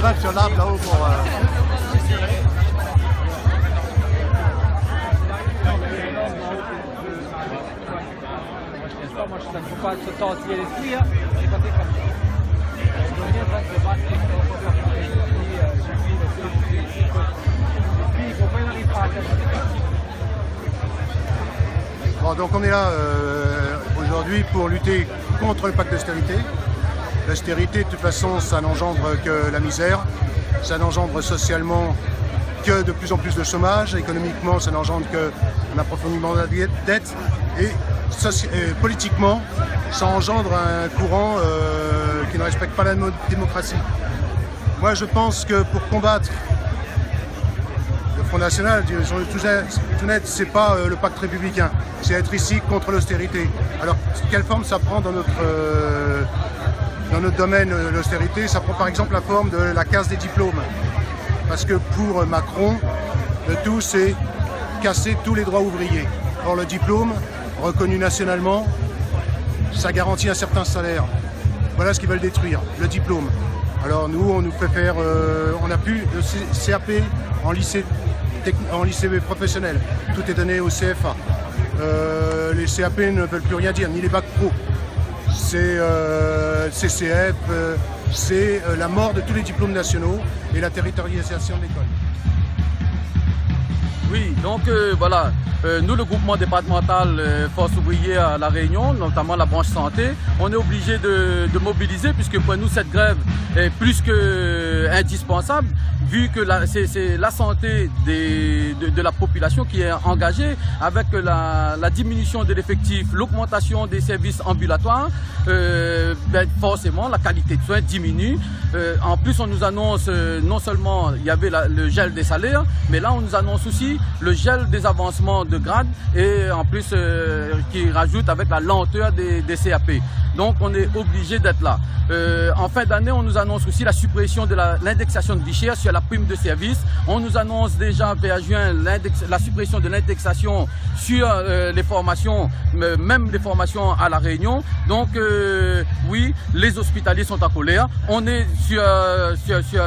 grève sur l'arbre là-haut pour... Moi, ça ne faut pas se tortiller l'esprit. Hein. J'ai pas fait comme ça. Puis, il faut pas y arriver à Bon, donc on est là aujourd'hui pour lutter contre le pacte d'austérité. L'austérité, de toute façon, ça n'engendre que la misère, ça n'engendre socialement que de plus en plus de chômage, économiquement, ça n'engendre qu'un approfondissement de la dette, et politiquement, ça engendre un courant qui ne respecte pas la démocratie. Moi, je pense que pour combattre le Front National, tout net, c'est pas le pacte républicain, c'est être ici contre l'austérité. Alors, quelle forme ça prend dans notre domaine, l'austérité? Ça prend par exemple la forme de la casse des diplômes. Parce que pour Macron, le tout, c'est casser tous les droits ouvriers. Or, le diplôme, reconnu nationalement, ça garantit un certain salaire. Voilà ce qu'ils veulent détruire, le diplôme. Alors nous, on nous fait faire, on n'a plus de CAP en lycée professionnel. Tout est donné au CFA. Les CAP ne veulent plus rien dire, ni les bacs pro. C'est CCF, c'est la mort de tous les diplômes nationaux et la territorialisation de l'école. Oui, donc voilà, nous le groupement départemental Force ouvrière à La Réunion, notamment la branche santé, on est obligé de mobiliser puisque pour nous cette grève est plus que indispensable vu que c'est la santé de la population qui est engagée avec la diminution de l'effectif, l'augmentation des services ambulatoires, forcément la qualité de soins diminue. En plus on nous annonce non seulement il y avait le gel des salaires, mais là on nous annonce aussi le gel des avancements de grade et en plus qui rajoute avec la lenteur des CAP. Donc on est obligé d'être là. En fin d'année, on nous annonce aussi la suppression de l'indexation de Vichy sur la prime de service. On nous annonce déjà vers juin la suppression de l'indexation sur les formations, même les formations à La Réunion. Donc oui, les hospitaliers sont en colère. On est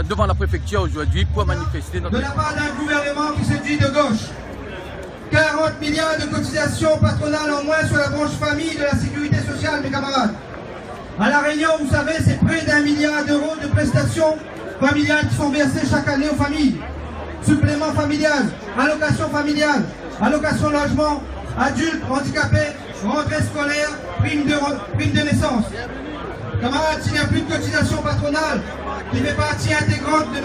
devant la préfecture aujourd'hui pour manifester notre... De la part d'un gouvernement qui se dit de gauche. 40 milliards de cotisations patronales en moins sur la branche famille de la sécurité sociale, mes camarades. À La Réunion, vous savez, c'est près d'1 milliard d'euros de prestations familiales qui sont versées chaque année aux familles. Supplément familial, allocation familiale, allocation logement, adultes, handicapés, rentrée scolaire, prime de naissance. Camarades, s'il n'y a plus de cotisation patronale, qui fait partie intégrante de notre...